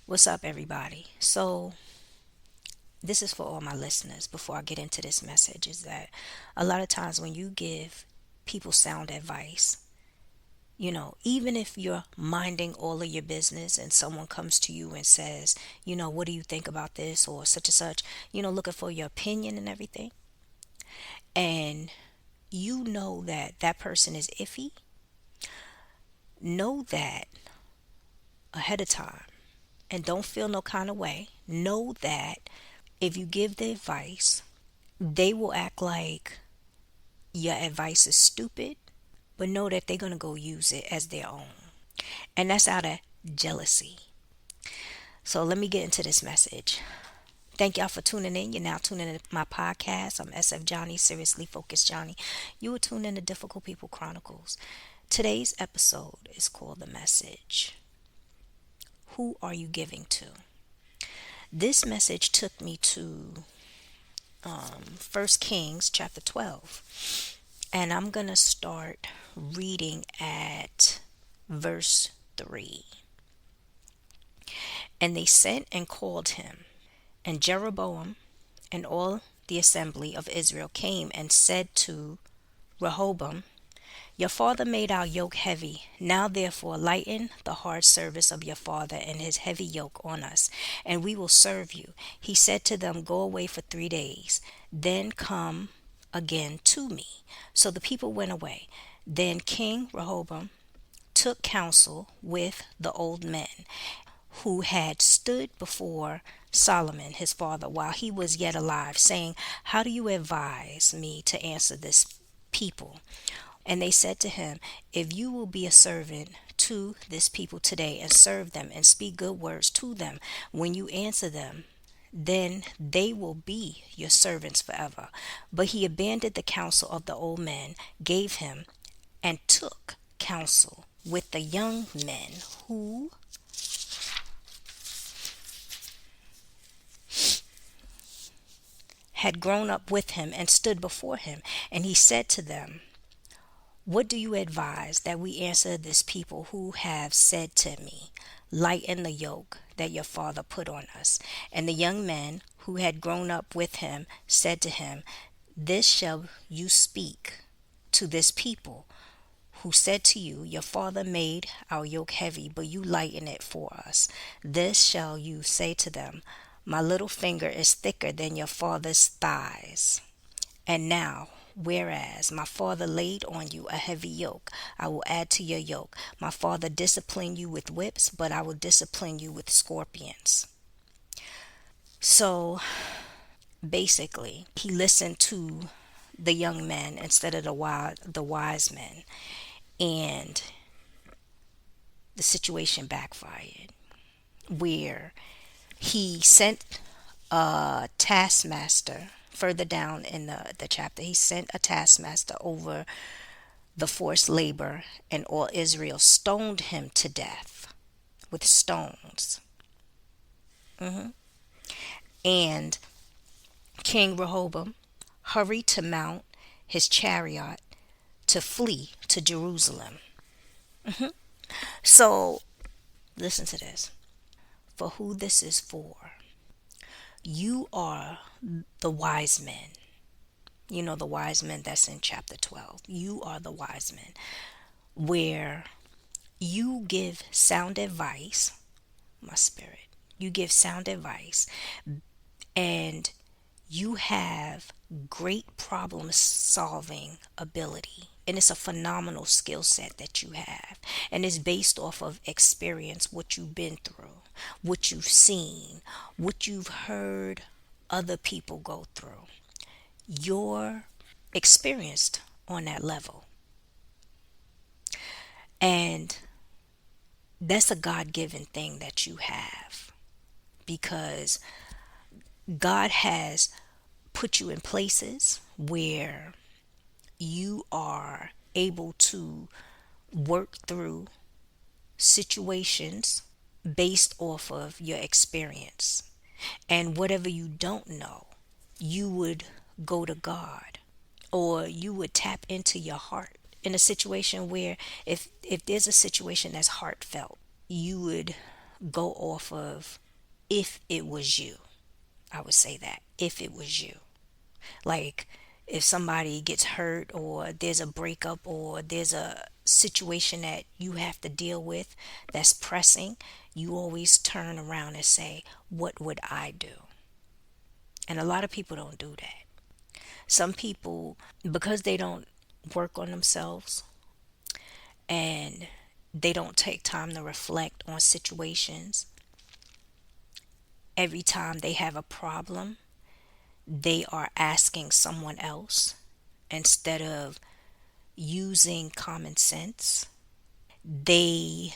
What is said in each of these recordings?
What's up, everybody? So, this is for all my listeners before I get into this message is that a lot of times when you give people sound advice, even if you're minding all of your business and someone comes to you and says, what do you think about this or such and such, looking for your opinion and everything, and you know that that person is iffy, know that ahead of time and don't feel no kind of way. Know that if you give the advice, they will act like your advice is stupid, but know that they're going to go use it as their own. And that's out of jealousy. So let me get into this message. Thank y'all for tuning in. You're now tuning in to my podcast. I'm SF Johnnie, Seriously Focused Johnnie. You are tuned in to Difficult People Chronicles. Today's episode is called The Message. Who are you giving to? This message took me to 1 Kings chapter 12. And I'm going to start reading at verse 3. And they sent and called him. And Jeroboam and all the assembly of Israel came and said to Rehoboam, your father made our yoke heavy. Now therefore lighten the hard service of your father and his heavy yoke on us, and we will serve you. He said to them, go away for 3 days, then come again to me. So the people went away. Then King Rehoboam took counsel with the old men who had stood before Solomon his father while he was yet alive, saying, how do you advise me to answer this people? And they said to him, if you will be a servant to this people today and serve them and speak good words to them when you answer them, then they will be your servants forever. But he abandoned the counsel of the old men, gave him, and took counsel with the young men who had grown up with him and stood before him. And he said to them, what do you advise that we answer this people who have said to me, lighten the yoke that your father put on us? And the young men who had grown up with him said to him, this shall you speak to this people who said to you, your father made our yoke heavy, but you lighten it for us. This shall you say to them, my little finger is thicker than your father's thighs. And now, whereas my father laid on you a heavy yoke, I will add to your yoke. My father disciplined you with whips, but I will discipline you with scorpions. So basically, he listened to the young men instead of the wise men, and the situation backfired, where he sent a taskmaster. Further down in the chapter, he sent a taskmaster over the forced labor, and all Israel stoned him to death with stones. And King Rehoboam hurried to mount his chariot to flee to Jerusalem. So, listen to this. For who this is for, you are the wise men. You know, the wise men that's in chapter 12. You are the wise men, where you give sound advice, my spirit. You give sound advice, and you have great problem solving ability. And it's a phenomenal skill set that you have. And it's based off of experience, what you've been through, what you've seen, what you've heard other people go through. You're experienced on that level. And that's a God given thing that you have, because God has put you in places where you are able to work through situations based off of your experience. And whatever you don't know, you would go to God, or you would tap into your heart in a situation where if there's a situation that's heartfelt, you would go off of if it was you. I would say that if it was you. Like if somebody gets hurt or there's a breakup or there's a situation that you have to deal with that's pressing, you always turn around and say, what would I do? And a lot of people don't do that. Some people, because they don't work on themselves and they don't take time to reflect on situations, every time they have a problem, they are asking someone else instead of using common sense. They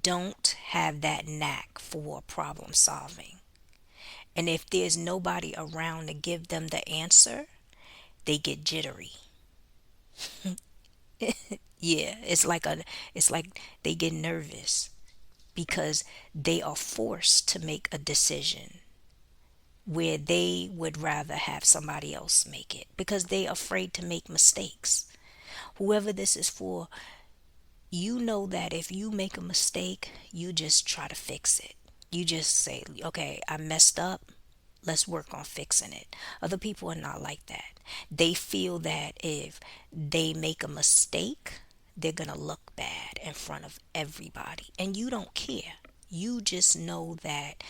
don't have that knack for problem solving. And if there's nobody around to give them the answer, they get jittery. Yeah, it's like they get nervous because they are forced to make a decision where they would rather have somebody else make it because they're afraid to make mistakes. Whoever this is for, you know that if you make a mistake, you just try to fix it. You just say, okay, I messed up. Let's work on fixing it. Other people are not like that. They feel that if they make a mistake, they're going to look bad in front of everybody. And you don't care. You just know that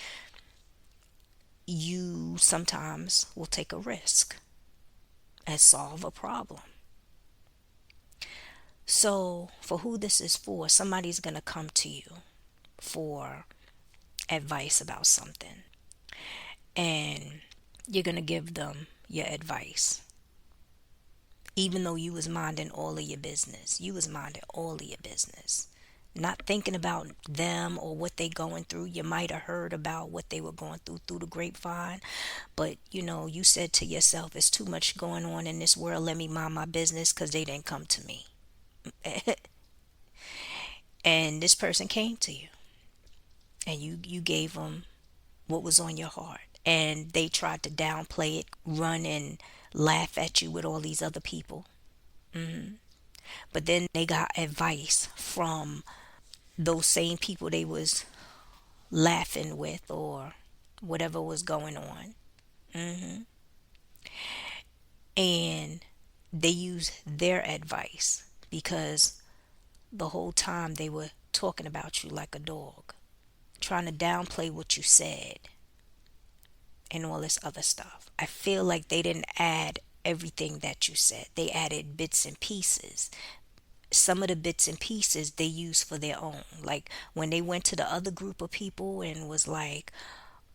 you sometimes will take a risk and solve a problem. So, for who this is for, somebody's going to come to you for advice about something, and you're going to give them your advice. Even though you was minding all of your business, you was minding all of your business, not thinking about them or what they going through. You might have heard about what they were going through the grapevine, but you said to yourself, it's too much going on in this world, let me mind my business because they didn't come to me. And this person came to you, and you gave them what was on your heart, and they tried to downplay it, run and laugh at you with all these other people. But then they got advice from those same people they was laughing with or whatever was going on. And they used their advice because the whole time they were talking about you like a dog, trying to downplay what you said and all this other stuff. I feel like they didn't add everything that you said. They added bits and pieces. Some of the bits and pieces they used for their own. Like when they went to the other group of people and was like,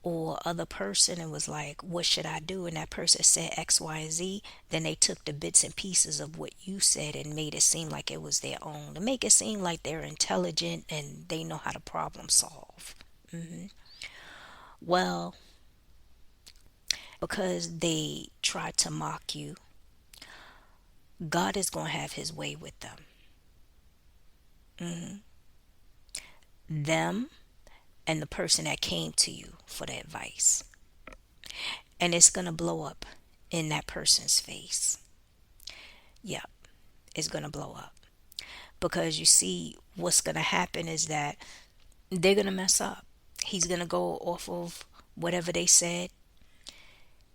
or other person and was like, what should I do? And that person said X, Y, and Z. Then they took the bits and pieces of what you said and made it seem like it was their own. To make it seem like they're intelligent and they know how to problem solve. Well, because they tried to mock you, God is going to have his way with them. Them and the person that came to you for the advice. And it's going to blow up in that person's face. Yep, it's going to blow up. Because you see, what's going to happen is that they're going to mess up. He's going to go off of whatever they said.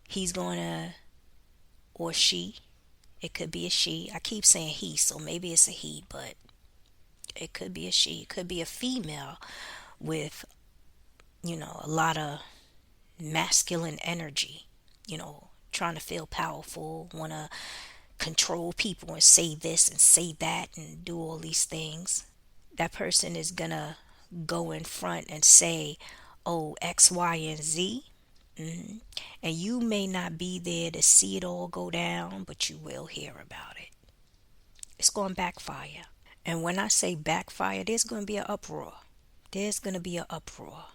He's going to, or she, it could be a she. I keep saying he, so maybe it's a he, but it could be a she. It could be a female with, a lot of masculine energy, trying to feel powerful, want to control people and say this and say that and do all these things. That person is going to go in front and say, oh, X, Y, and Z. And you may not be there to see it all go down, but you will hear about it. It's going to backfire. And when I say backfire, there's going to be an uproar. There's going to be an uproar.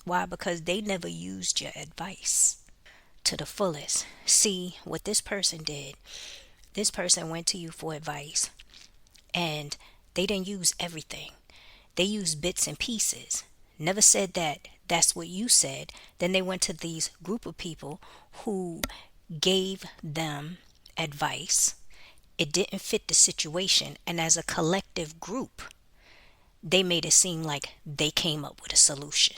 Why? Because they never used your advice to the fullest. See what this person did. This person went to you for advice and they didn't use everything. They used bits and pieces. Never said that that's what you said. Then they went to these group of people who gave them advice. It didn't fit the situation. And as a collective group, They made it seem like they came up with a solution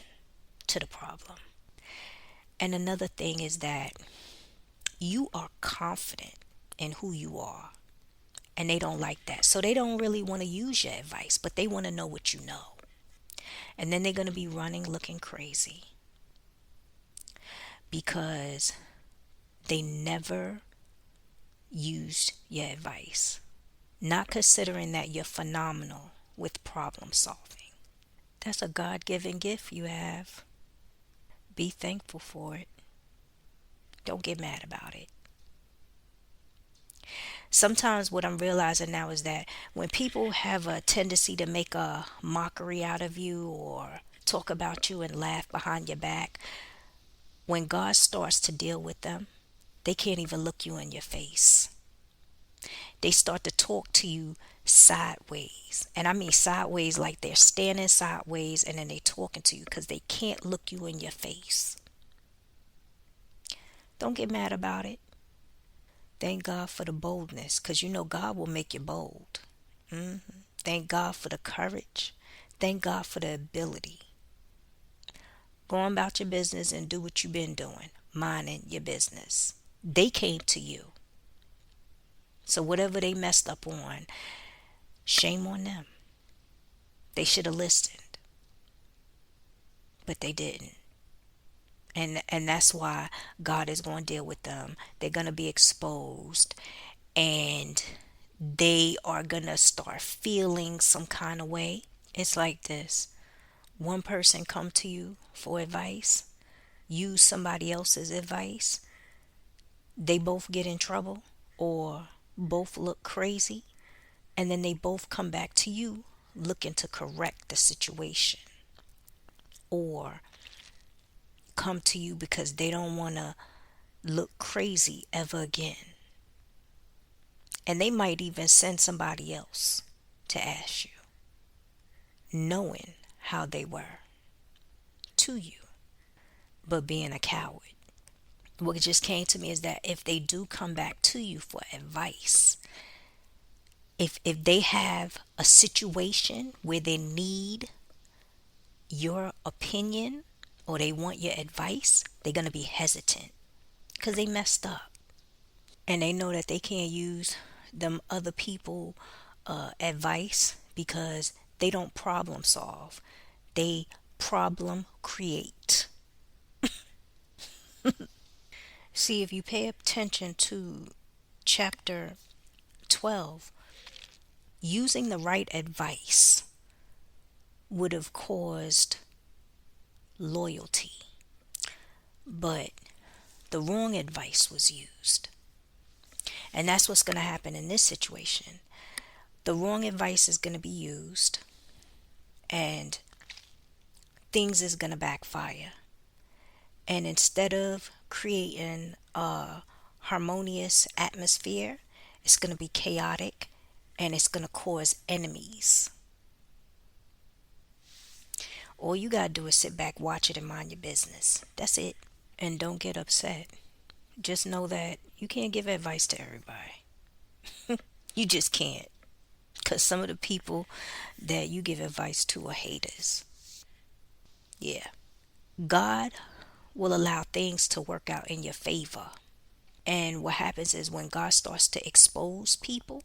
to the problem. And another thing is that you are confident in who you are, and they don't like that. So they don't really want to use your advice, but they want to know what you know. And then they're going to be running looking crazy because they never used your advice, not considering that you're phenomenal with problem solving. That's a God given gift you have. Be thankful for it. Don't get mad about it. Sometimes what I'm realizing now is that when people have a tendency to make a mockery out of you or talk about you and laugh behind your back, when God starts to deal with them, they can't even look you in your face. They start to talk to you sideways. And I mean sideways like they're standing sideways and then they talking to you because they can't look you in your face. Don't get mad about it. Thank God for the boldness because you know God will make you bold. hmm Thank God for the courage. Thank God for the ability. Go on about your business and do what you've been doing, minding your business. They came to you. So whatever they messed up on, shame on them. They should have listened, but they didn't. And that's why God is going to deal with them. They're going to be exposed and they are going to start feeling some kind of way. It's like this. One person come to you for advice, use somebody else's advice, they both get in trouble or both look crazy, and then they both come back to you looking to correct the situation or come to you because they don't want to look crazy ever again. And they might even send somebody else to ask you, knowing how they were to you, but being a coward. What just came to me is that if they do come back to you for advice, if they have a situation where they need your opinion or they want your advice, they're going to be hesitant because they messed up. And they know that they can't use them other people advice because they don't problem solve. They problem create. See, if you pay attention to chapter 12, using the right advice would have caused loyalty, but the wrong advice was used. And that's what's going to happen in this situation. The wrong advice is going to be used and things is going to backfire. And instead of creating a harmonious atmosphere, it's going to be chaotic and it's going to cause enemies. All you got to do is sit back, watch it, and mind your business. That's it. And don't get upset. Just know that you can't give advice to everybody. You just can't. Because some of the people that you give advice to are haters. Yeah. God will allow things to work out in your favor. And what happens is when God starts to expose people,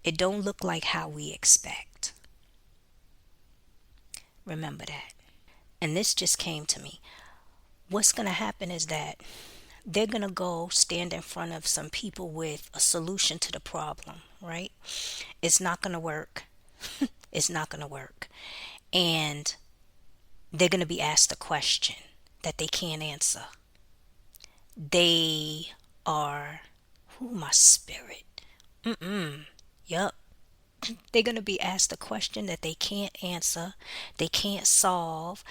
it don't look like how we expect. Remember that. And this just came to me. What's going to happen is that they're going to go stand in front of some people with a solution to the problem, right? It's not going to work. It's not going to work. And they're going to be asked a question that they can't answer. They are, who, my spirit? Yup. They're going to be asked a question that they can't answer, they can't solve.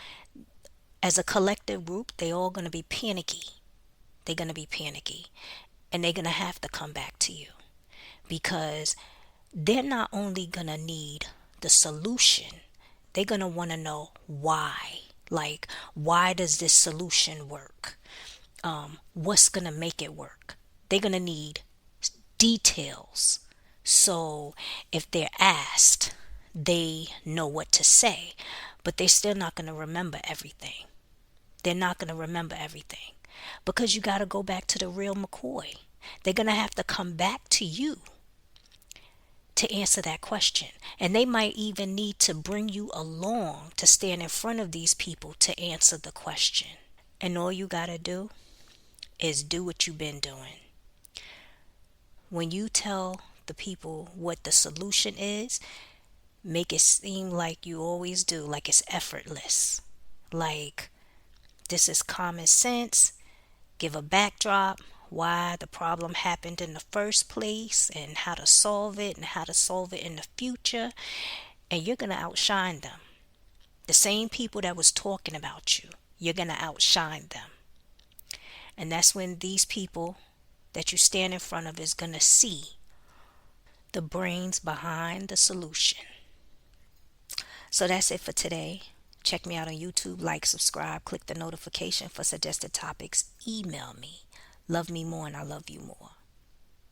As a collective group, they all going to be panicky. They're going to be panicky. And they're going to have to come back to you because they're not only going to need the solution, they're going to want to know why. Like, why does this solution work? What's going to make it work? They're going to need details. So if they're asked, they know what to say, but they're still not going to remember everything. They're not going to remember everything because you got to go back to the real McCoy. They're going to have to come back to you to answer that question. And they might even need to bring you along to stand in front of these people to answer the question. And all you got to do is do what you've been doing. When you tell the people what the solution is, make it seem like you always do, like it's effortless. Like this is common sense. Give a backdrop, why the problem happened in the first place, and how to solve it, and how to solve it in the future. And you're going to outshine them. The same people that was talking about you, you're going to outshine them. And that's when these people that you stand in front of is going to see the brains behind the solution. So that's it for today. Check me out on YouTube, like, subscribe, click the notification for suggested topics, email me. Love me more and I love you more.